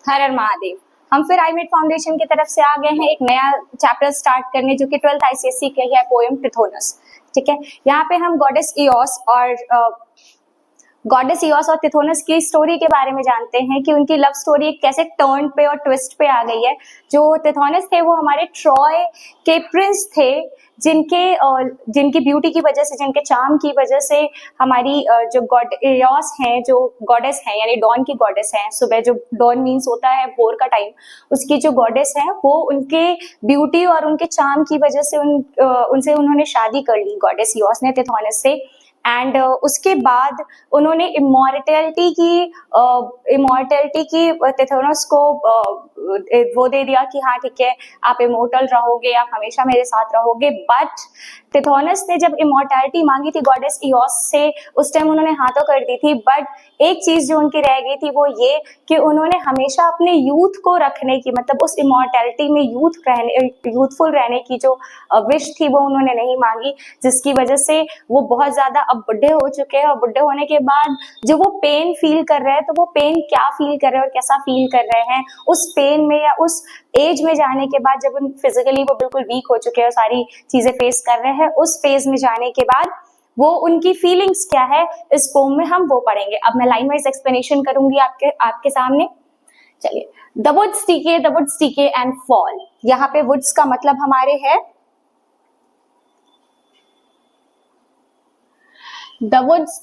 हर हर महादेव। हम फिर आईमेड फाउंडेशन की तरफ से आ गए हैं एक नया चैप्टर स्टार्ट करने, जो कि 12th आईसीएसई के है, पोएम टिथोनस। ठीक है, यहाँ पे हम गॉडेस ईओस और टिथोनस की स्टोरी के बारे में जानते हैं कि उनकी लव स्टोरी कैसे टर्न पे और ट्विस्ट पे आ गई है। जो टिथोनस थे वो हमारे ट्रॉय के प्रिंस थे, जिनकी ब्यूटी की वजह से, जिनके चार्म की वजह से हमारी जो गॉड ईओस हैं, जो गॉडेस हैं, यानी डॉन की गॉडेस हैं, सुबह जो डॉन मीन्स होता है भोर का टाइम, उसकी जो गॉडेस हैं वो उनके ब्यूटी और उनके चार्म की वजह से उनसे उन्होंने शादी कर ली, गॉडेस ईओस ने टिथोनस से। एंड उसके बाद उन्होंने इमॉर्टैलिटी की टिथोनस को वो दे दिया कि हाँ ठीक है, आप इमोर्टल रहोगे, आप हमेशा मेरे साथ रहोगे। बट टिथोनस ने जब इमॉर्टैलिटी मांगी थी गॉडेस ईओस से, उस टाइम उन्होंने हाँ तो कर दी थी, बट एक चीज जो उनकी रह गई थी वो ये कि उन्होंने हमेशा अपने यूथ को रखने की, मतलब उस इमॉर्टैलिटी में यूथफुल रहने की जो विश थी वो उन्होंने नहीं मांगी, जिसकी वजह से वो बहुत ज्यादा अब बुढ़े हो चुके हैं। और बुढ़े होने के बाद जो वो पेन फील कर रहे हैं, तो वो पेन क्या फील कर रहे हैं और कैसा फील कर रहे हैं, उस पेन में या उस एज में जाने के बाद, जब उन फिजिकली वो बिल्कुल वीक हो चुके हैं और सारी चीजें फेस कर रहे हैं, उस फेज में जाने के बाद वो उनकी फीलिंग्स क्या है, इस पोम में हम वो पढ़ेंगे। अब मैं लाइन वाइज एक्सप्लेनेशन करूंगी आपके सामने। चलिए, the woods decay and fall. यहाँ पे वुड्स का मतलब हमारे है the woods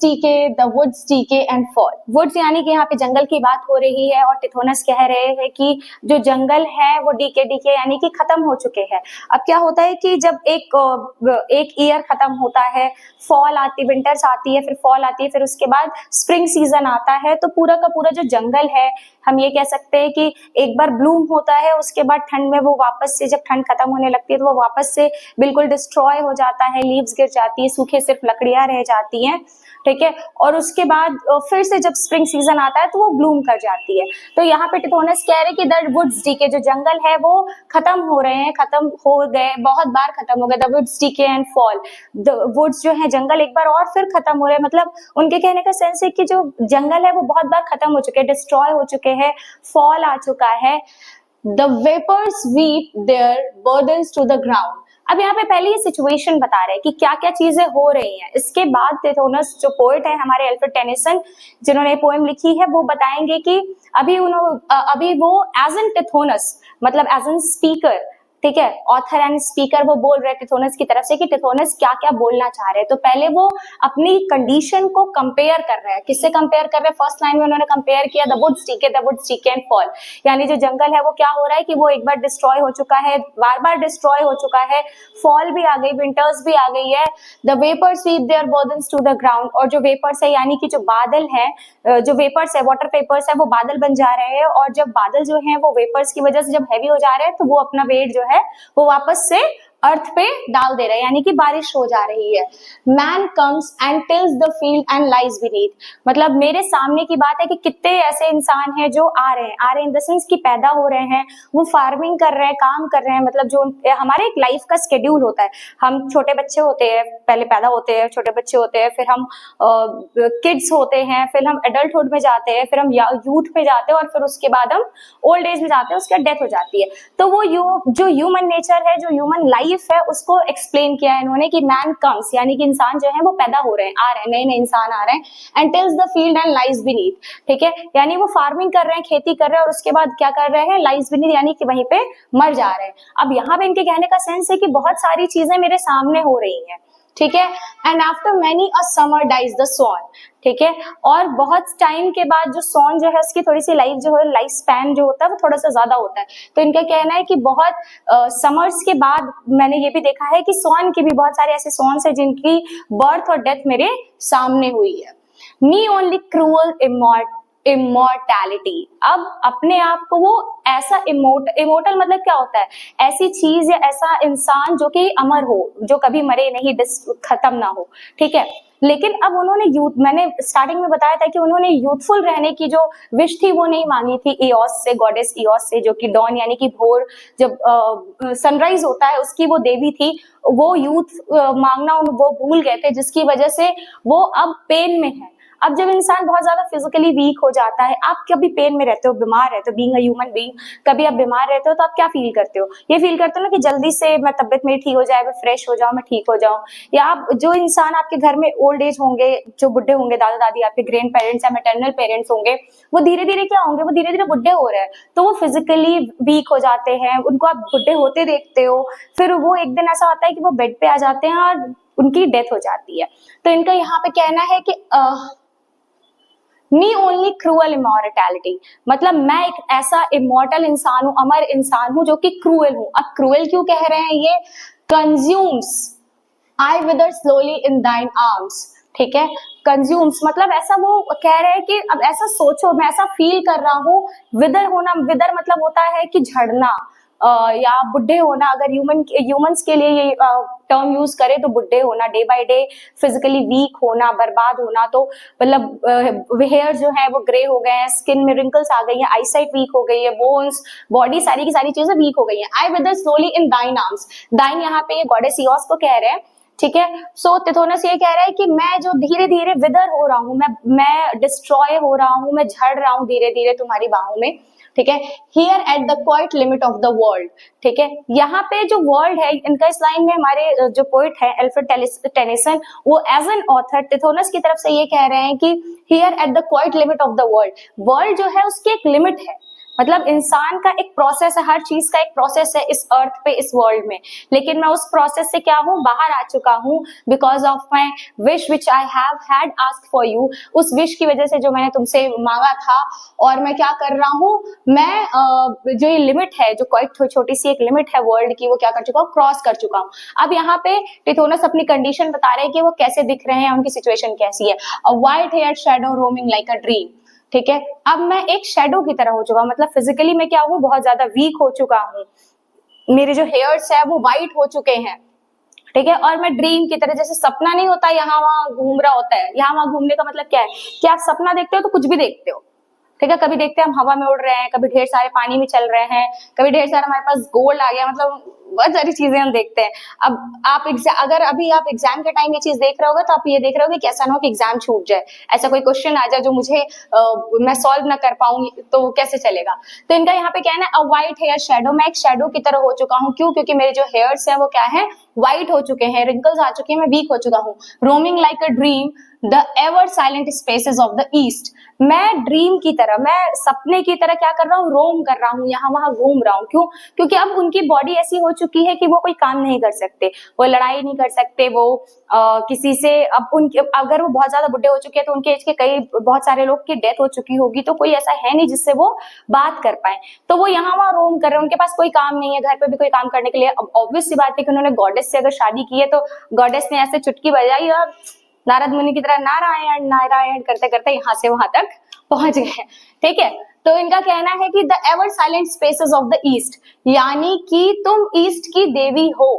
decay and fall. Woods यानी कि यहाँ पे जंगल की बात हो रही है, और टिथोनस कह रहे हैं कि जो जंगल है वो डीके यानी कि खत्म हो चुके हैं। अब क्या होता है कि जब एक ईयर खत्म होता है, फॉल आती, विंटर्स आती है, फिर फॉल आती है, फिर उसके बाद स्प्रिंग सीजन आता है, तो पूरा का पूरा जो जंगल है, हम ये कह सकते हैं कि एक बार ब्लूम होता है, उसके बाद ठंड में वो वापस से, जब ठंड खत्म होने लगती है तो वो वापस से बिल्कुल डिस्ट्रॉय हो जाता है, लीव्स गिर जाती है, सूखे सिर्फ लकड़ियां रह जाती हैं। ठीक है, और उसके बाद फिर से जब स्प्रिंग सीजन आता है तो वो ब्लूम कर जाती है। तो यहाँ पे टिथोनस कह रहे हैं कि द वुड्स डीके, जो जंगल है वो खत्म हो रहे हैं, खत्म हो गए, बहुत बार खत्म हो गए। The woods decay and fall, the woods जो है जंगल एक बार और फिर खत्म हो रहे हैं। मतलब उनके कहने का सेंस है कि जो जंगल है वो बहुत बार खत्म हो चुके हैं, डिस्ट्रॉय हो चुके हैं, फॉल आ चुका है। The vapours weep their burdens to the ground. अब यहाँ पे पहले ये सिचुएशन बता रहे हैं कि क्या क्या चीजें हो रही हैं। इसके बाद टिथोनस, जो पोएट है हमारे एल्फ्रेड टेनिसन, जिन्होंने पोएम लिखी है, वो बताएंगे कि अभी वो एज एन टिथोनस, मतलब एज एन स्पीकर, ठीक है, ऑथर एंड स्पीकर, वो बोल रहे हैं टिथोनस की तरफ से कि टिथोनस क्या क्या बोलना चाह रहे हैं। तो पहले वो अपनी कंडीशन को कंपेयर कर रहे हैं। किससे कंपेयर कर रहे हैं? फर्स्ट लाइन में उन्होंने कंपेयर किया the woods decay and fall, यानी जो जंगल है वो क्या हो रहा है कि वो एक बार डिस्ट्रॉय हो चुका है, बार बार डिस्ट्रॉय हो चुका है, फॉल भी आ गई, विंटर्स भी आ गई है। The vapours sweep their burdens to the ground, और जो वेपर्स है यानी कि जो बादल है, जो वेपर्स है, वाटर पेपर्स है, वो बादल बन जा रहे हैं, और जब बादल जो है वो वेपर्स की वजह से जब हैवी हो जा रहे हैं, तो वो अपना वेट जो है वो वापस से अर्थ पे डाल दे रहे हैं, यानी कि बारिश हो जा रही है। Man comes and tills the field and lies beneath, मतलब मेरे सामने की बात है कि कितने ऐसे इंसान हैं जो आ रहे हैं इन द सेंस कि पैदा हो रहे हैं, वो फार्मिंग कर रहे हैं, काम कर रहे हैं। मतलब जो हमारे एक लाइफ का स्केड्यूल होता है, हम छोटे बच्चे होते हैं, पहले पैदा होते हैं, छोटे बच्चे होते हैं, फिर हम किड्स होते हैं, फिर हम एडल्टहुड में जाते हैं, फिर हम यूथ में जाते हैं, और फिर उसके बाद हम ओल्ड एज में जाते हैं, उसके बाद डेथ हो जाती है। तो वो जो ह्यूमन नेचर है, जो ह्यूमन लाइफ है, उसको एक्सप्लेन किया है इन्होंने कि मैन कम्स, यानी कि इंसान जो है वो पैदा हो रहे हैं, आ रहे हैं, नए नए इंसान आ रहे हैं, and tills the field and lies beneath, ठीक है, यानी वो फार्मिंग कर रहे हैं, खेती कर रहे हैं, और उसके बाद क्या कर रहे हैं? लाइज बीनीथ, यानी कि वहीं पे मर जा रहे हैं। अब यहाँ पे इनके कहने का सेंस है कि बहुत सारी चीजें मेरे सामने हो रही हैं, ठीक है। And after many a summer dies the swan, ठीक है, और बहुत टाइम के बाद जो सॉन जो है उसकी थोड़ी सी लाइफ जो है, लाइफ स्पैन जो होता है वो थोड़ा सा ज्यादा होता है। तो इनका कहना है कि बहुत समर्स के बाद मैंने ये भी देखा है कि सॉन की भी बहुत सारे ऐसे सॉन्स है जिनकी बर्थ और डेथ मेरे सामने हुई है। मी ओनली क्रूअल इमॉर्टैलिटी, अब अपने आप को वो ऐसा इमोर्टल मतलब क्या होता है? ऐसी चीज या ऐसा इंसान जो कि अमर हो, जो कभी मरे नहीं, खत्म ना हो, ठीक है। लेकिन अब उन्होंने मैंने स्टार्टिंग में बताया था कि उन्होंने यूथफुल रहने की जो विश थी वो नहीं मांगी थी ईओस से, गॉडेस ईओस से, जो कि डॉन यानी कि भोर, जब सनराइज होता है उसकी वो देवी थी। वो यूथ मांगना वो भूल गए थे, जिसकी वजह से वो अब पेन में है। अब जब इंसान बहुत ज्यादा फिजिकली वीक हो जाता है, आप कभी पेन में रहते हो, बीमार रहते हो, बीइंग अ ह्यूमन बीइंग, कभी आप बीमार रहते हो तो आप क्या फील करते हो? ये फील करते हो ना कि जल्दी से मैं तबियत मेरी ठीक हो जाए, मैं फ्रेश हो जाऊं, मैं ठीक हो जाऊं। या आप जो इंसान आपके घर में ओल्ड एज होंगे, जो बुढ़े होंगे, दादा दादी, आपके ग्रैंड पेरेंट्स या मैटरनल पेरेंट्स होंगे, वो धीरे धीरे क्या होंगे, वो धीरे धीरे बुढ़े हो रहे हैं, तो वो फिजिकली वीक हो जाते हैं, उनको आप बुढ़े होते देखते हो, फिर वो एक दिन ऐसा होता है कि वो बेड पे आ जाते हैं और उनकी डेथ हो जाती है। तो इनका यहाँ पे कहना है कि मी ओनली क्रूअल इमोर्टैलिटी, मतलब मैं एक ऐसा इमोर्टल इंसान हूं, अमर इंसान हूं जो कि क्रूअल हूं। अब क्रूअल क्यों कह रहे हैं ये? कंज्यूम्स आई विदर स्लोली इन दाइन आर्म्स, ठीक है, कंज्यूम्स मतलब ऐसा वो कह रहे हैं कि अब ऐसा सोचो, मैं ऐसा फील कर रहा हूँ। विदर होना, विदर मतलब होता है कि झड़ना या बुढ़े होना। अगर ह्यूमंस के लिए ये टर्म यूज करें तो बुढ़े होना, day by day physically weak होना, बर्बाद होना, तो मतलब हेयर जो है वो ग्रे हो गए हैं, स्किन में रिंकल्स आ गई है, आईसाइट वीक हो गई है, बोन्स, बॉडी, सारी की सारी चीजें वीक हो गई हैं। आई विदर स्लोली इन दाइन आर्म्स, दाइन यहाँ पे ये गॉडेस इओस को कह रहे हैं, ठीक है। सो तिथोनस ये कह रहा है कि मैं जो धीरे धीरे विदर हो रहा हूँ, मैं डिस्ट्रॉय हो रहा हूँ, मैं झड़ रहा हूँ धीरे धीरे तुम्हारी बाहों में, ठीक है। Here at the quite limit of the world, ठीक है। यहाँ पे जो वर्ल्ड है, इनका इस लाइन में हमारे जो पोइट है अल्फ्रेड टेनिसन, वो एज एन ऑथर तिथोनस की तरफ से ये कह रहे हैं कि here at the quite limit of the world, world जो है उसकी एक लिमिट है, मतलब इंसान का एक प्रोसेस है, हर चीज का एक प्रोसेस है इस अर्थ पे, इस वर्ल्ड में, लेकिन मैं उस प्रोसेस से क्या हूँ, बाहर आ चुका हूँ, because of my wish which I have had asked for you, उस विश की वजह से जो मैंने तुमसे मांगा था। और मैं क्या कर रहा हूँ, मैं जो ये लिमिट है, जो कोई छोटी सी एक लिमिट है वर्ल्ड की, वो क्या कर चुका हूँ, क्रॉस कर चुका हूँ। अब यहाँ पे टिथोनस अपनी कंडीशन बता रहे हैं कि वो कैसे दिख रहे हैं, उनकी सिचुएशन कैसी है। A white hair shadow roaming like a dream, ठीक है। अब मैं एक शेडो की तरह हो चुका हूं, मतलब फिजिकली मैं क्या हूं, बहुत ज्यादा वीक हो चुका हूं, मेरे जो हेयर्स है वो वाइट हो चुके हैं, ठीक है। और मैं ड्रीम की तरह, जैसे सपना नहीं होता यहाँ वहां घूम रहा होता है, यहाँ वहां घूमने का मतलब क्या है कि आप सपना देखते हो तो कुछ भी देखते हो, ठीक है। कभी देखते हैं हम हवा में उड़ रहे हैं, कभी ढेर सारे पानी में चल रहे हैं, कभी ढेर सारा हमारे पास गोल्ड आ गया, मतलब बहुत सारी चीजें हम देखते हैं। अब आप अगर अभी आप एग्जाम के टाइम ये चीज देख रहे होगे तो आप ये देख रहे होगे कि ऐसा ना हो कि एग्जाम छूट जाए, ऐसा कोई क्वेश्चन आ जाए जो मुझे मैं सॉल्व ना कर पाऊं, तो कैसे चलेगा। तो इनका यहाँ पे कहना है अ व्हाइट हेयर शैडो, मैं एक शैडो की तरह हो चुका हूँ। क्यों? क्योंकि मेरे जो हेयर्स हैं वो क्या है, व्हाइट हो चुके हैं, रिंकल्स आ चुके हैं, मैं वीक हो चुका हूँ। Roaming like a dream the ever silent spaces of the east, मैं ड्रीम की तरह, मैं सपने की तरह क्या कर रहा हूँ, रोम कर रहा हूँ, यहाँ वहां घूम रहा हूँ। क्यों? क्योंकि अब उनकी बॉडी ऐसी हो चुकी है कि वो कोई काम नहीं कर सकते, वो लड़ाई नहीं कर सकते, वो किसी से, अब उनके, अगर वो बहुत ज्यादा बुढ़े हो चुके हैं तो उनके एज के कई बहुत सारे लोग की डेथ हो चुकी होगी, तो कोई ऐसा है नहीं जिससे वो बात कर पाए, तो वो यहाँ वहां रोम कर रहे हैं, उनके पास कोई काम नहीं है, घर पे भी कोई काम करने के लिए। अब ऑब्वियस सी बात है कि उन्होंने गॉडेस से अगर शादी की है तो गॉडेस ने ऐसे चुटकी बजाई और नारद मुनि की तरह नारायण नारायण करते करते यहाँ से वहां तक पहुंच गए, ठीक है। तो इनका कहना है कि the ever silent spaces of the east, यानी कि तुम ईस्ट की देवी हो।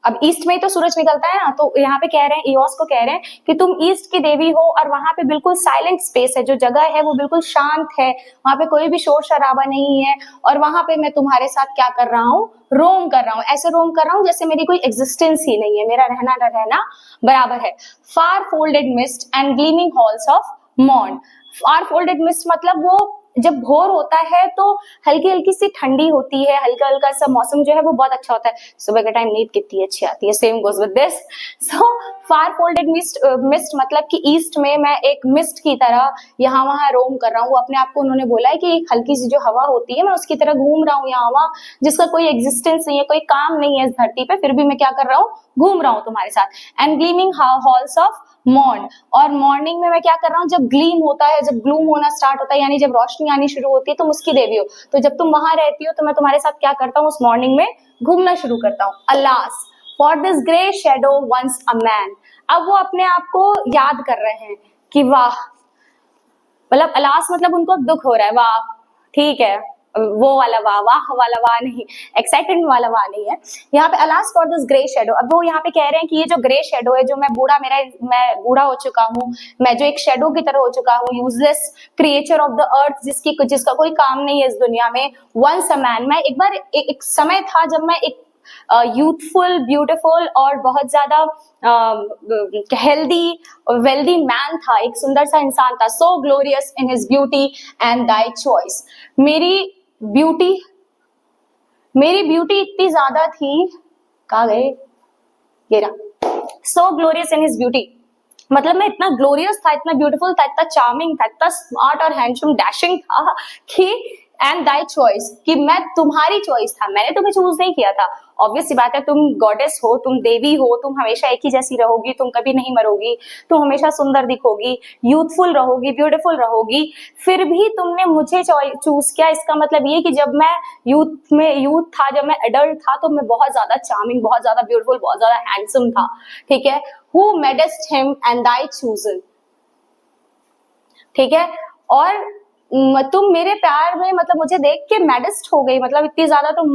अब ईस्ट में ही तो सूरज निकलता है ना, तो यहाँ पे कह रहे हैं, इओस को कह रहे हैं कि तुम ईस्ट की देवी हो, और वहां पे बिल्कुल साइलेंट स्पेस है, जो जगह है वो बिल्कुल शांत है, वहां पे कोई भी शोर शराबा नहीं है, और वहां पे मैं तुम्हारे साथ क्या कर रहा हूँ, रोम कर रहा हूँ, ऐसे रोम कर रहा हूँ जैसे मेरी कोई एग्जिस्टेंस ही नहीं है, मेरा रहना न रहना बराबर है। Far folded mist and gleaming halls of morn, far folded mist मतलब वो जब भोर होता है तो हल्की हल्की सी ठंडी होती है, हल्का हल्का सा मौसम जो है वो बहुत अच्छा होता है, सुबह के टाइम नींद कितनी अच्छी आती है, same goes with this. So far folded mist मतलब कि ईस्ट में मैं एक मिस्ट की तरह यहाँ वहां रोम कर रहा हूँ। अपने आप को उन्होंने बोला है कि एक हल्की सी जो हवा होती है, मैं उसकी तरह घूम रहा हूँ यहाँ वहां, जिसका कोई एग्जिस्टेंस नहीं है, कोई काम नहीं है इस धरती पे, फिर भी मैं क्या कर रहा हूँ, घूम रहा हूँ तुम्हारे साथ। And gleaming halls of morn, और मॉर्निंग में मैं क्या कर रहा हूँ, जब ग्लीम होता है, जब ग्लूम होना स्टार्ट होता है, यानी जब रोशनी आनी शुरू होती है, तुम उसकी देवी हो, तो जब तुम वहां रहती हो तो मैं तुम्हारे साथ क्या करता हूँ, उस मॉर्निंग में घूमना शुरू करता हूँ। Alas for this grey shadow once a man, अब वो अपने आप को याद कर रहे हैं कि वाह, मतलब अलास मतलब उनको दुख हो रहा है, वाह ठीक है, वो वाला वाह, वाह वाला वाह नहीं, एक्साइटमेंट वाला वाह नहीं है यहाँ पे। Alas for this grey shadow, अब वो यहाँ पे कह रहे हैं कि ये जो ग्रे शेडो है, जो मैं बूढ़ा हो चुका हूँ, मैं जो एक शेडो की तरह हो चुका हूँ, useless creature of the earth, जिसका कोई काम नहीं है इस दुनिया में। वंस अ मैन, मैं एक बार एक समय था जब मैं एक यूथफुल, ब्यूटीफुल और बहुत ज्यादा हेल्दी वेल्दी मैन था, एक सुंदर सा इंसान था. So glorious in his beauty and thy choice. मेरी ब्यूटी इतनी ज्यादा थी, कहा गए गिरा. So glorious in his beauty, मतलब मैं इतना ग्लोरियस था, इतना ब्यूटीफुल था, इतना चार्मिंग था, इतना स्मार्ट और हैंडसम डैशिंग था कि एंड दाई चॉइस, कि मैं तुम्हारी चॉइस था, मैंने तुम्हें चूज नहीं किया था. ऑब्वियस सी बात है, तुम गॉडेस हो, तुम देवी हो, तुम हमेशा एक ही जैसी रहोगी, तुम कभी नहीं मरोगी, तुम हमेशा सुंदर दिखोगी, यूथफुल रहोगी, ब्यूटीफुल रहोगी. फिर भी तुमने मुझे चूज किया. इसका मतलब ये कि जब मैं यूथ था, जब मैं एडल्ट था, तो मैं बहुत ज्यादा चार्मिंग, बहुत ज्यादा ब्यूटीफुल, बहुत ज्यादा हैंडसम था. ठीक है. Who madest him and thy chosen. ठीक है. और तुम मेरे प्यार में, मतलब मुझे देख के मैडेस्ट हो गई, मतलब इतनी ज्यादा तुम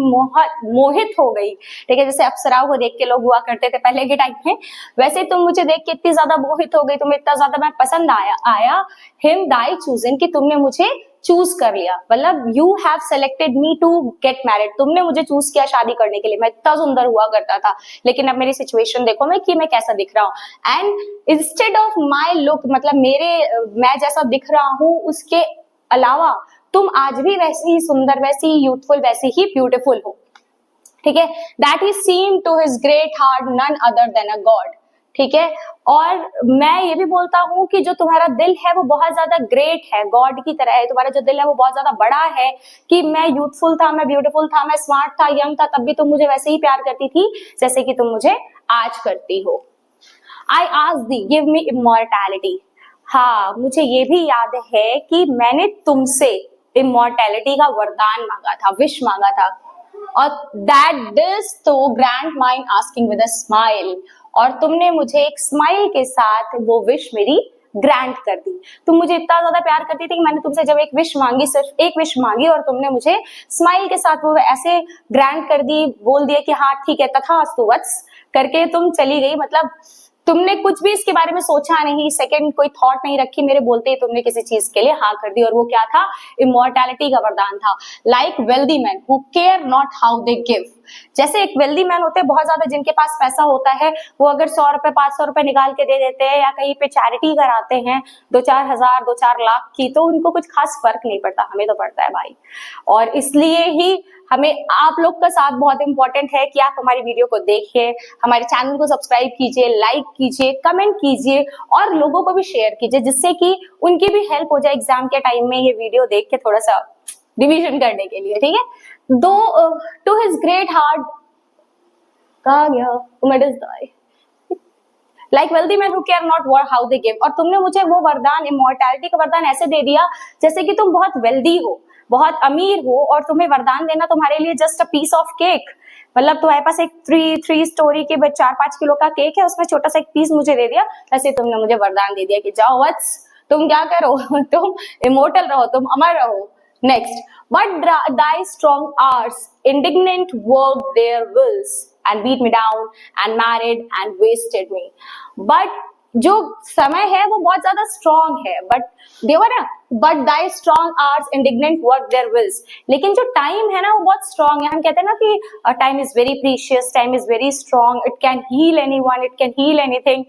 मोहित हो गई. ठीक है. जैसे अप्सराओं को देख के लोग हुआ करते थे पहले के टाइम में, वैसे तुम मुझे देख के इतनी ज्यादा मोहित हो गई, तुम्हें इतना ज्यादा मैं पसंद आया हिम दाई चूजन, कि तुमने मुझे चूज कर लिया. मतलब you have selected me to get married, तुमने मुझे चूज किया शादी करने के लिए. मैं इतना सुंदर हुआ करता था, लेकिन अब मेरी सिचुएशन देखो मैं कैसा दिख रहा हूँ. And instead of my look, मतलब मैं जैसा दिख रहा हूँ, उसके अलावा तुम आज भी वैसी ही सुंदर, वैसी ही यूथफुल, वैसी ही ब्यूटीफुल हो. ठीक है. That he seem to his great heart none other than a god. ठीक है. और मैं ये भी बोलता हूँ कि जो तुम्हारा दिल है वो बहुत ज्यादा ग्रेट है, गॉड की तरह है. तुम्हारा जो दिल है वो बहुत ज्यादा बड़ा है, कि मैं यूथफुल था, मैं ब्यूटीफुल था, मैं स्मार्ट था, यंग था, तब भी तुम मुझे वैसे ही प्यार करती थी जैसे कि तुम मुझे आज करती हो. I asked thee, give me immortality. हाँ, मुझे ये भी याद है कि मैंने तुमसे इमोर्टैलिटी का वरदान मांगा था, विश मांगा था. और दैट दिस तो grand mine asking with a smile, और तुमने मुझे एक स्माइल के साथ वो विश मेरी ग्रांट कर दी. तुम मुझे इतना ज्यादा प्यार करती थी कि मैंने तुमसे जब एक विश मांगी, सिर्फ एक विश मांगी, और तुमने मुझे स्माइल के साथ वो ऐसे ग्रांट कर दी, बोल दिया कि हाँ ठीक है, तथास्तु वत्स करके तुम चली गई. मतलब तुमने कुछ भी इसके बारे में सोचा नहीं, सेकंड कोई थॉट नहीं रखी, मेरे बोलते ही तुमने किसी चीज के लिए हाँ कर दी. और वो क्या था? इमोर्टैलिटी का वरदान था. Like wealthy man who care not how they give. जैसे एक वेल्दी मैन होते हैं बहुत ज्यादा, जिनके पास पैसा होता है, वो अगर 100 रुपए 500 रुपए निकाल के दे देते हैं, या कहीं पे चैरिटी कराते हैं 2-4 हजार 2-4 लाख की, तो उनको कुछ खास फर्क नहीं पड़ता. हमें तो पड़ता है भाई. और इसलिए ही हमें आप लोग का साथ बहुत इंपॉर्टेंट है कि आप हमारी वीडियो को देखिए, हमारे चैनल को सब्सक्राइब कीजिए, लाइक कीजिए, कमेंट कीजिए, और लोगों को भी शेयर कीजिए, जिससे कि उनकी भी हेल्प हो जाए एग्जाम के टाइम में ये वीडियो देख के थोड़ा सा रिवीजन करने के लिए. ठीक है. दो टू हिज ग्रेट हार्ट, कहा गया like wealthy man who care not how they give. और तुमने मुझे वो वरदान, इमोर्टैलिटी का वरदान ऐसे दे दिया जैसे कि तुम बहुत वेल्दी हो, बहुत अमीर हो, और तुम्हें वरदान देना तुम्हारे लिए just a piece of cake. मतलब तुम्हारे पास एक 3 स्टोरी के 4-5 किलो का केक है, उसमें छोटा सा एक पीस मुझे दे दिया, ऐसे तुमने मुझे वरदान दे दिया कि जाओ वत्स, तुम क्या करो तुम इमोर्टल रहो, तुम अमर रहो. Next, but thy strong arms indignant worked their wills and beat me down and married and wasted me. But जो समय है वो बहुत ज्यादा strong है, but देखो ना, but thy strong arms indignant worked their wills. लेकिन जो time है ना वो बहुत strong है. हम कहते हैं ना कि time is very precious, time is very strong, it can heal anyone, it can heal anything.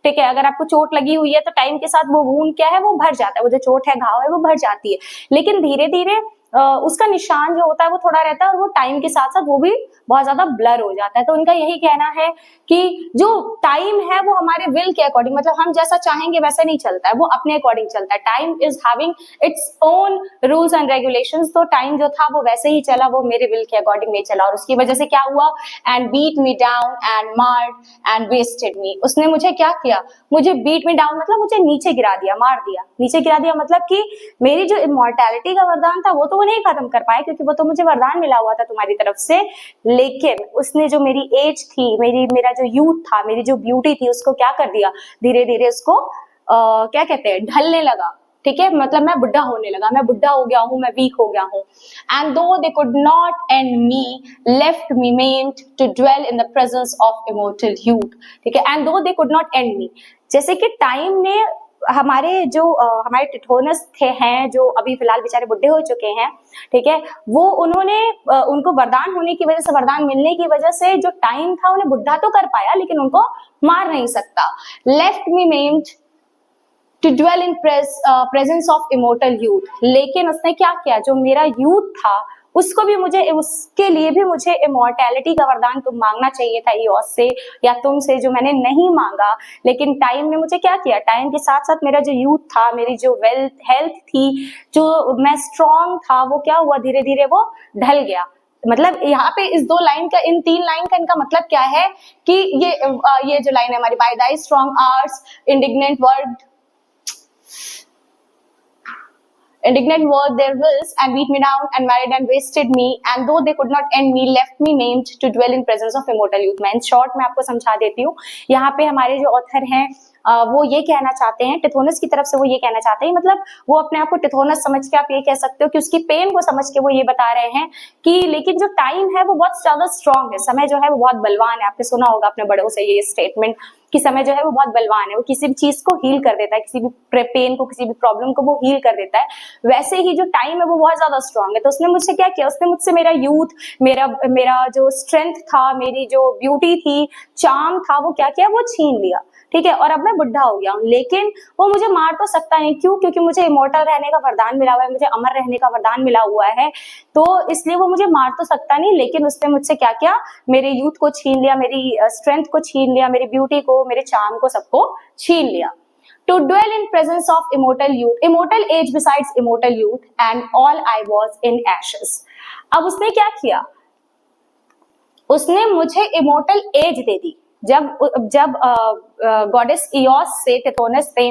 ठीक है. अगर आपको चोट लगी हुई है तो टाइम के साथ वो वूंड क्या है, वो भर जाता है, वो जो चोट है, घाव है, वो भर जाती है. लेकिन धीरे धीरे उसका निशान जो होता है वो थोड़ा रहता है, और वो टाइम के साथ साथ वो भी बहुत ज्यादा ब्लर हो जाता है. तो उनका यही कहना है कि जो टाइम है वो हमारे विल के अकॉर्डिंग, मतलब हम जैसा चाहेंगे वैसा नहीं चलता है, वो अपने अकॉर्डिंग चलता है. Time is having its own rules and regulations. तो टाइम जो था वो वैसे ही चला, वो मेरे विल के अकॉर्डिंग नहीं चला, और उसकी वजह से क्या हुआ? And beat me down and marred and wasted me. उसने मुझे क्या किया? मुझे बीट मी डाउन मतलब मुझे नीचे गिरा दिया, मार दिया. नीचे गिरा दिया मतलब कि मेरी जो इमोर्टैलिटी का वरदान था वो तो वो नहीं खत्म कर पाए, क्योंकि वो तो मुझे वरदान मिला हुआ था तुम्हारी तरफ से. लेकिन उसने जो मेरी एज थी, मेरा जो यूथ था, मेरी जो ब्यूटी थी, उसको क्या कर दिया? धीरे धीरे उसको क्या कहते हैं, ढलने लगा. ठीक है. मतलब मैं बुढ़ा होने लगा, मैं बुढ़ा हो गया हूँ, मैं वीक हो गया हूँ. And though they could not end me left me maimed to dwell in the presence of immortal youth. ठीक है. And though they could not end me, जैसे कि टाइम ने हमारे जो हमारे टिथोनस थे हैं जो अभी फिलहाल बेचारे बुढ़े हो चुके हैं, ठीक है, वो उन्होंने उनको वरदान होने की वजह से, वरदान मिलने की वजह से जो टाइम था उन्हें बुढ़ा तो कर पाया लेकिन उनको मार नहीं सकता। Left me maimed to dwell in presence of immortal youth, लेकिन उसने क्या किया, जो मेरा यूथ था उसको भी मुझे, उसके लिए भी मुझे इमोर्टैलिटी का वरदान तुम मांगना चाहिए था ईओस से या तुमसे, जो मैंने नहीं मांगा। लेकिन टाइम ने मुझे क्या किया, टाइम के साथ साथ मेरा जो यूथ था, मेरी जो हेल्थ थी, जो मैं स्ट्रॉन्ग था, वो क्या हुआ, धीरे धीरे वो ढल गया। मतलब यहाँ पे इस 2 लाइन का, इन 3 लाइन का इनका मतलब क्या है कि ये जो लाइन है हमारी, by thy strong arts indignant word, indignant were their wills and beat me down and married and wasted me, and though they could not end me, left me maimed to dwell in presence of immortal youth। मैं in short में आपको समझा देती हूँ। यहाँ पे हमारे जो ऑथर हैं वो ये कहना चाहते हैं, टिथोनस की तरफ से वो ये कहना चाहते हैं, मतलब वो अपने आप को टिथोनस समझ के, आप ये कह सकते हो कि उसकी पेन को समझ के वो ये बता रहे हैं कि लेकिन जो टाइम है वो बहुत ज्यादा स्ट्रांग है, समय जो है वो बहुत बलवान है। आपने सुना होगा अपने बड़ों से ये स्टेटमेंट कि समय जो है वो बहुत बलवान है, वो किसी भी चीज को हील कर देता है, किसी भी पेन को, किसी भी प्रॉब्लम को वो हील कर देता है। वैसे ही जो टाइम है वो बहुत ज्यादा स्ट्रांग है। तो उसने मुझसे क्या किया, उसने मुझसे मेरा यूथ, मेरा जो स्ट्रेंथ था, मेरी जो ब्यूटी थी, चार्म था, वो क्या किया, वो छीन लिया, ठीक है, और अब मैं बुढ़ा हो गया हूँ। लेकिन वो मुझे मार तो सकता नहीं, क्यों, क्योंकि मुझे इमोर्टल रहने का वरदान मिला हुआ है, मुझे अमर रहने का वरदान मिला हुआ है, तो इसलिए वो मुझे मार तो सकता नहीं। लेकिन उसने मुझसे क्या किया, मेरे यूथ को छीन लिया, मेरी स्ट्रेंथ को छीन लिया, मेरी ब्यूटी को, मेरे चार्म को, सबको छीन लिया। To dwell in presence of immortal youth, immortal age besides immortal youth, and all I was in ashes। अब उसने क्या किया, उसने मुझे इमोर्टल एज दे दी। जब गॉडेस इयोस से टिथोनस ने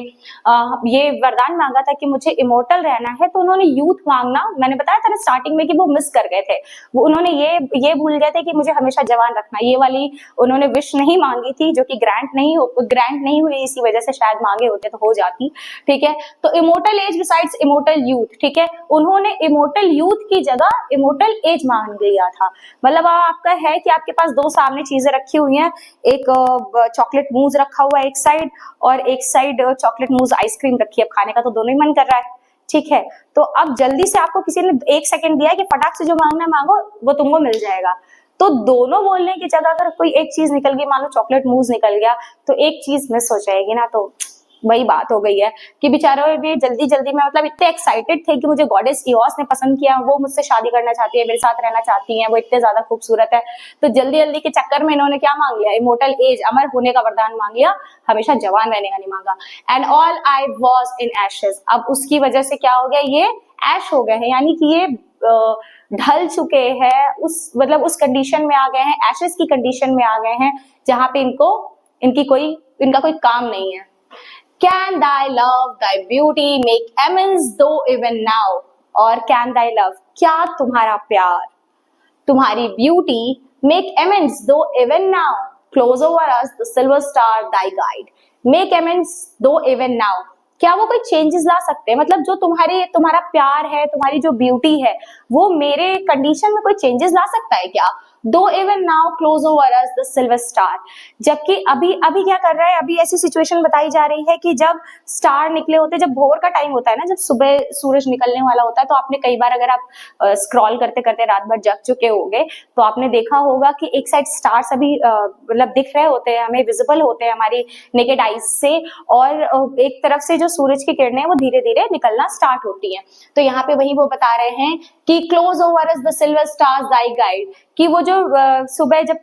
ये वरदान मांगा था कि मुझे इमोर्टल रहना है, तो उन्होंने यूथ मांगना, मैंने बताया था ना स्टार्टिंग में कि वो मिस कर गए थे, वो उन्होंने ये भूल गए थे कि मुझे हमेशा जवान रखना, ये वाली उन्होंने विश नहीं मांगी थी, जो कि ग्रांट नहीं हुई, इसी वजह से शायद मांगे होते तो हो जाती, ठीक है। तो immortal age besides immortal youth, ठीक है, उन्होंने इमोर्टल यूथ की जगह इमोर्टल एज मांग लिया था। मतलब आपका है कि आपके पास 2 सामने चीजें रखी हुई हैं, एक चॉकलेट मूज रखा हुआ है एक साइड, और एक साइड चॉकलेट मूज आइसक्रीम रखी है। खाने का तो दोनों ही मन कर रहा है, ठीक है। तो अब जल्दी से आपको किसी ने 1 सेकंड दिया है कि फटाक से जो मांगना है मांगो, वो तुमको मिल जाएगा। तो दोनों बोलने की जगह अगर कोई एक चीज निकल गई, मान लो चॉकलेट मूज निकल गया, तो एक चीज मिस हो जाएगी ना, तो वही बात हो गई है कि बेचारों भी जल्दी जल्दी में, मतलब इतने एक्साइटेड थे कि मुझे गॉडेस इयोस ने पसंद किया, वो मुझसे शादी करना चाहती है, मेरे साथ रहना चाहती हैं, वो इतने ज्यादा खूबसूरत है, तो जल्दी जल्दी के चक्कर में इन्होंने क्या मांग लिया, इमोर्टल एज, अमर होने का वरदान मांग लिया, हमेशा जवान रहने का नहीं मांगा। And all I was in Ashes, अब उसकी वजह से क्या हो गया, ये ऐश हो गए हैं, यानी कि ये ढल चुके हैं, उस कंडीशन में आ गए हैं, एशेज की कंडीशन में आ गए हैं, जहां पे इनका कोई काम नहीं है। Can thy love, thy beauty make amends though even now? और can thy love, क्या तुम्हारा प्यार, तुम्हारी beauty make amends though even now? Close over us the silver star, thy guide. Make amends though even now. क्या वो कोई changes ला सकते हैं? मतलब जो तुम्हारा प्यार है, तुम्हारी जो ब्यूटी है, वो मेरे कंडीशन में कोई चेंजेस ला सकता है क्या? Though even now close over us the silver star, जबकि अभी क्या कर रहा है, अभी ऐसी सिचुएशन बताई जा रही है कि जब स्टार निकले होते, जब भोर का टाइम होता है ना, जब सुबह सूरज निकलने वाला होता है, तो आपने कई बार, अगर आप स्क्रॉल करते करते रात भर जग चुके होंगे, तो आपने देखा होगा कि एक साइड स्टार्स अभी मतलब दिख रहे होते हैं, हमें विजिबल होते हैं हमारी नेकेड आईज से, और एक तरफ से जो सूरज की किरणें वो धीरे धीरे निकलना स्टार्ट होती हैं। तो यहाँ पे वही वो बता रहे हैं कि close over us the silver stars Dai guide, कि वो जो सुबह जब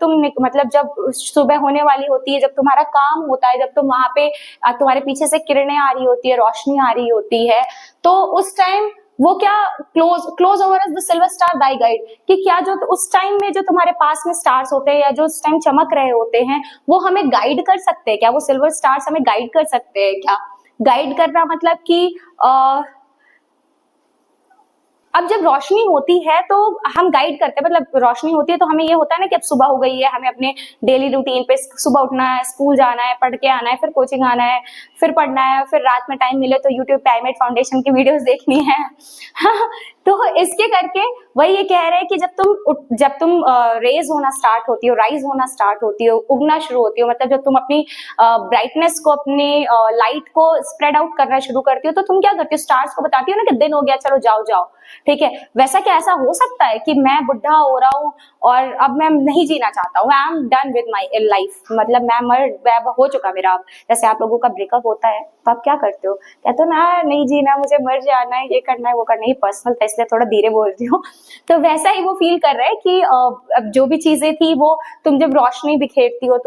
जब सुबह होने वाली होती है, जब तुम्हारा काम होता है, जब तुम वहां पे तुम्हारे पीछे से किरणें आ रही होती है, रोशनी आ रही होती है, तो उस टाइम वो क्या, close over us the silver star Dai guide, कि क्या जो उस टाइम में जो तुम्हारे पास में स्टार्स होते हैं, या जो उस टाइम चमक रहे होते हैं, वो हमें गाइड कर सकते हैं क्या? वो सिल्वर स्टार्स हमें गाइड कर सकते हैं क्या? गाइड करना मतलब कि अब जब रोशनी होती है तो हम गाइड करते हैं, मतलब रोशनी होती है तो हमें ये होता है ना कि अब सुबह हो गई है, हमें अपने डेली रूटीन पे सुबह उठना है, स्कूल जाना है, पढ़ के आना है, फिर कोचिंग आना है, फिर पढ़ना है, फिर रात में टाइम मिले तो यूट्यूब पे आईमेड फाउंडेशन की वीडियोस देखनी है। तो इसके करके वही ये कह रहे हैं कि जब तुम रेज होना स्टार्ट होती हो, राइज होना स्टार्ट होती हो, उगना शुरू होती हो, मतलब जब तुम अपनी ब्राइटनेस को, अपनी लाइट को स्प्रेड आउट करना शुरू करती हो, तो तुम क्या करती हो, स्टार्स को बताती हो ना कि दिन हो गया, चलो जाओ जाओ, ठीक है। वैसा क्या ऐसा हो सकता है कि मैं बुढ़ा हो रहा हूँ और अब मैं नहीं जीना चाहता हूँ, I am done with my life, मतलब मैं हो चुका मेरा। अब जैसे आप लोगों का ब्रेकअप होता है तो आप क्या करते हो, कहते हो ना नहीं जीना, मुझे मर जाना है, ये करना है, वो करना है, पर्सनल था इसलिए थोड़ा धीरे बोल रही हूँ। तो वैसा ही वो फील कर रहे हैं कि अब जो भी चीजें थी वो तुम जब रोशनी बिखेरती हो,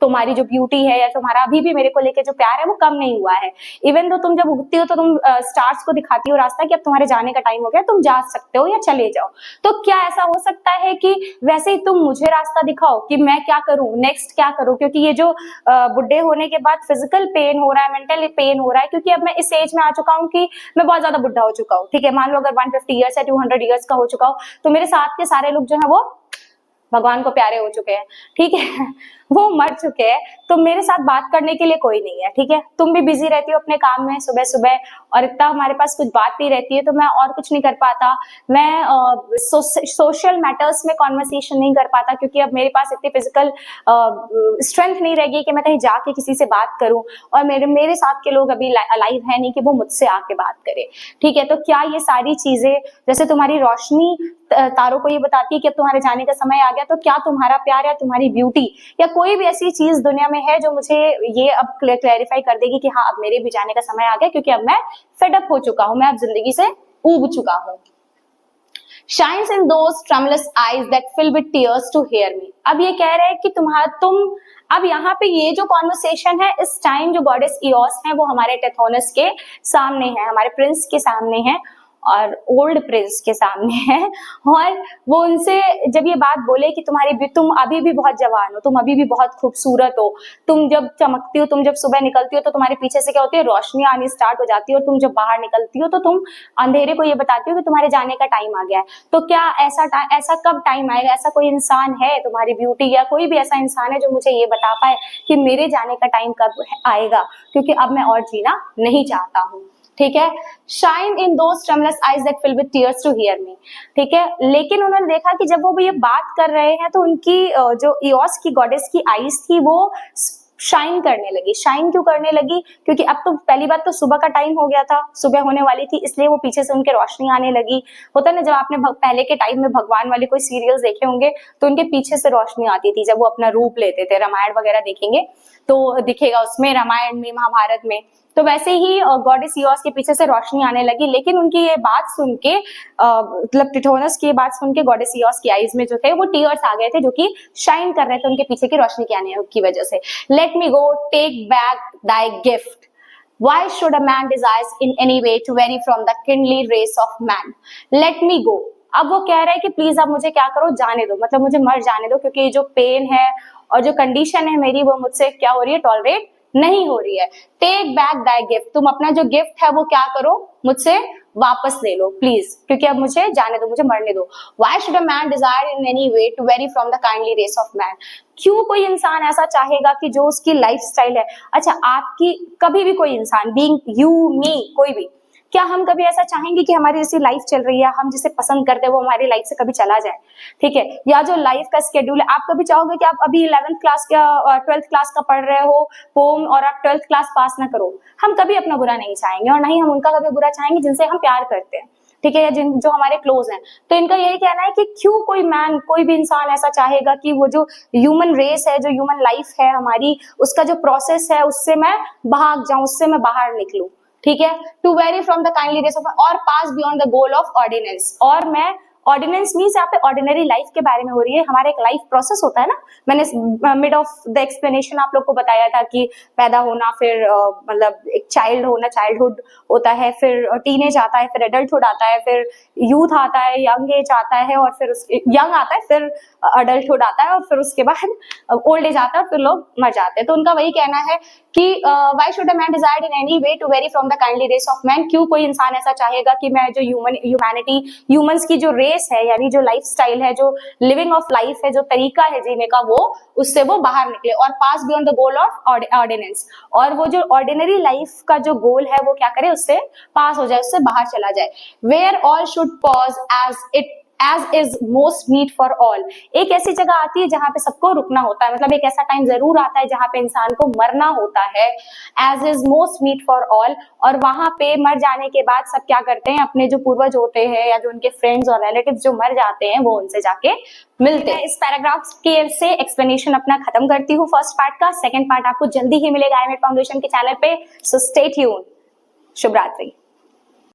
तुम्हारी जो ब्यूटी है या तुम्हारा अभी भी मेरे को लेके जो प्यार है वो कम नहीं हुआ है। इवन तो तुम जब उगती हो तो तुम स्टार्स को दिखाती हो रास्ता कि अब तुम्हारे जाने का टाइम हो गया, तुम जा सकते हो या चले जाओ। तो क्या ऐसा हो सकता है कि वैसे ही तुम मुझे रास्ता दिखाओ कि मैं क्या करूं, नेक्स्ट क्या करूं, क्योंकि ये जो बुढ़े होने के बाद फिजिकल पेन हो रहा है, मेंटल पेन हो रहा है, क्योंकि अब मैं इस एज में आ चुका हूं कि मैं बहुत ज्यादा बुढ़ा हो चुका हूं, ठीक है। मान लो अगर 150 ईयर्स या 200 ईयर्स का हो चुका हूं, तो मेरे साथ के सारे लोग जो है वो भगवान को प्यारे हो चुके हैं, ठीक है। वो मर चुके हैं, तो मेरे साथ बात करने के लिए कोई नहीं है, ठीक है। तुम भी बिजी रहती हो अपने काम में सुबह सुबह, और इतना हमारे पास कुछ बात नहीं रहती है, तो मैं और कुछ नहीं कर पाता, मैं सोशल मैटर्स में कॉन्वर्सेशन नहीं कर पाता, क्योंकि अब मेरे पास इतनी फिजिकल स्ट्रेंथ नहीं रहेगी कि मैं कहीं जाके किसी से बात करूं, और मेरे साथ के लोग अभी अलाइव है नहीं कि वो मुझसे आके बात करे, ठीक है। तो क्या ये सारी चीजें, जैसे तुम्हारी रोशनी तारों को ये बताती है कि अब तुम्हारे जाने का समय आ गया, तो क्या तुम्हारा प्यार या तुम्हारी ब्यूटी या कोई भी ऐसी चीज दुनिया में है जो मुझे ये अब क्लैरिफाई कर देगी कि हाँ अब मेरे भी जाने का समय आ गया, क्योंकि अब मैं फेडअप हो चुका हूं, मैं अब जिंदगी से ऊब चुका हूं। Shines in those tremulous eyes that fill with tears to hear me। अब ये कह रहे हैं कि तुम अब यहाँ पे ये जो कॉन्वर्सेशन है इस टाइम जो गॉडेस इयोस है वो हमारे टेथोनस के सामने है, हमारे प्रिंस के सामने है, और ओल्ड प्रिंस के सामने है, और वो उनसे जब ये बात बोले कि तुम अभी भी बहुत जवान हो, तुम अभी भी बहुत खूबसूरत हो, तुम जब चमकती हो, तुम जब सुबह निकलती हो तो तुम्हारे पीछे से क्या होती है, रोशनी आनी स्टार्ट हो जाती है, और तुम जब बाहर निकलती हो तो तुम अंधेरे को ये बताती हो कि तुम्हारे जाने का टाइम आ गया है। तो क्या ऐसा कब टाइम आएगा, ऐसा कोई इंसान है, तुम्हारी ब्यूटी या कोई भी ऐसा इंसान है जो मुझे ये बता पाए कि मेरे जाने का टाइम कब आएगा, क्योंकि अब मैं और जीना नहीं चाहता हूँ, ठीक है। Shine in those tremulous eyes that fill with tears to hear me, ठीक है। लेकिन उन्होंने देखा कि जब वो ये बात कर रहे हैं तो उनकी जो इयोस की गॉडेस की आईज थी वो शाइन करने लगी। शाइन क्यों करने लगी, क्योंकि अब तो पहली बात तो सुबह का टाइम हो गया था, सुबह होने वाली थी, इसलिए वो पीछे से उनके रोशनी आने लगी। होता ना जब आपने पहले के टाइम में भगवान वाले कोई सीरियल्स देखे होंगे तो उनके पीछे से रोशनी आती थी जब वो अपना रूप लेते थे, रामायण वगैरह देखेंगे तो दिखेगा उसमें, रामायण में, महाभारत में। तो वैसे ही गॉडेस इयोस के पीछे से रोशनी आने लगी, लेकिन उनकी ये बात सुन के मतलब टिथोनस की ये बात सुन के गॉडेस इयोस की आईज में जो थे वो टीयर्स आ गए थे, जो कि शाइन कर रहे थे उनके पीछे की रोशनी के आने की वजह से। Let me go, take back thy gift, why should a man desires in any way to vary from the kindly race of man, let me go। अब वो कह रहे हैं कि प्लीज आप मुझे क्या करो, जाने दो, मतलब मुझे मर जाने दो, क्योंकि जो पेन है और जो कंडीशन है मेरी वो मुझसे क्या हो रही है, टॉलरेट नहीं हो रही है। टेक बैक दाई गिफ्ट, तुम अपना जो गिफ्ट है वो क्या करो, मुझसे वापस ले लो प्लीज, क्योंकि अब मुझे जाने दो, मुझे मरने दो। Why should a man desire in any way to vary from the kindly race of man? क्यों कोई इंसान ऐसा चाहेगा कि जो उसकी लाइफ स्टाइल है, अच्छा आपकी कभी भी कोई इंसान, बीइंग यू मी, कोई भी, क्या हम कभी ऐसा चाहेंगे कि हमारी जैसी लाइफ चल रही है, हम जिसे पसंद करते हैं वो हमारी लाइफ से कभी चला जाए, ठीक है। या जो लाइफ का स्केड्यूल है, आप कभी चाहोगे कि आप अभी 11th क्लास या 12th क्लास का पढ़ रहे हो पोम और आप 12th क्लास पास ना करो, हम कभी अपना बुरा नहीं चाहेंगे, और नहीं हम उनका कभी बुरा चाहेंगे जिनसे हम प्यार करते हैं, ठीक है, या जो हमारे क्लोज हैं। तो इनका यही कहना है कि क्यों कोई भी इंसान ऐसा चाहेगा कि वो जो ह्यूमन रेस है, जो ह्यूमन लाइफ है हमारी, उसका जो प्रोसेस है उससे मैं भाग जाऊं, उससे मैं बाहर निकलूं, ठीक है। To vary from the kindly race of or pass beyond the goal of ordinance, और मैं ऑर्डिनेंस मीन्स यहाँ पे ऑर्डिनरी लाइफ के बारे में हो रही है, हमारा एक लाइफ प्रोसेस होता है ना, मैंने मिड ऑफ द एक्सप्लेनेशन आप लोग को बताया था कि पैदा होना, फिर मतलब एक चाइल्ड होना, चाइल्डहुड होता है, फिर टीनेज आता है, फिर एडल्टहुड आता है, फिर यूथ आता है, यंग एज आता है, और फिर यंग आता है, फिर अडल्टहुड आता है, और फिर उसके बाद ओल्ड एज आता है, और फिर लोग मर जाते हैं। तो उनका वही कहना है कि why should a man desire in any way to vary from the kindly race of man, क्यों कोई इंसान ऐसा चाहेगा कि मैं जो ह्यूमंस की जो रेस फेस है यानी जो लाइफ स्टाइल है, जो लिविंग ऑफ लाइफ है, जो तरीका है जीने का, वो उससे वो बाहर निकले और pass beyond the goal of ordinance, और वो जो ऑर्डिनरी लाइफ का जो गोल है वो क्या करे, उससे पास हो जाए, उससे बाहर चला जाए। Where all should pause as is most meet for all. एक ऐसी जगह आती है जहां पे सबको रुकना होता है, मतलब एक ऐसा टाइम जरूर आता है जहां पे इंसान को मरना होता है, as is most meet for all. और वहां पे मर जाने के बाद सब क्या करते हैं, अपने जो पूर्वज होते हैं या जो उनके फ्रेंड्स और रिलेटिव्स जो मर जाते हैं वो उनसे जाके मिलते हैं। इस पैराग्राफ के से एक्सप्लेनेशन अपना खत्म करती हूँ फर्स्ट पार्ट का। सेकंड पार्ट आपको जल्दी ही मिलेगा IMED फाउंडेशन के चैनल पे, सो स्टे ट्यून। शुभ रात्रि।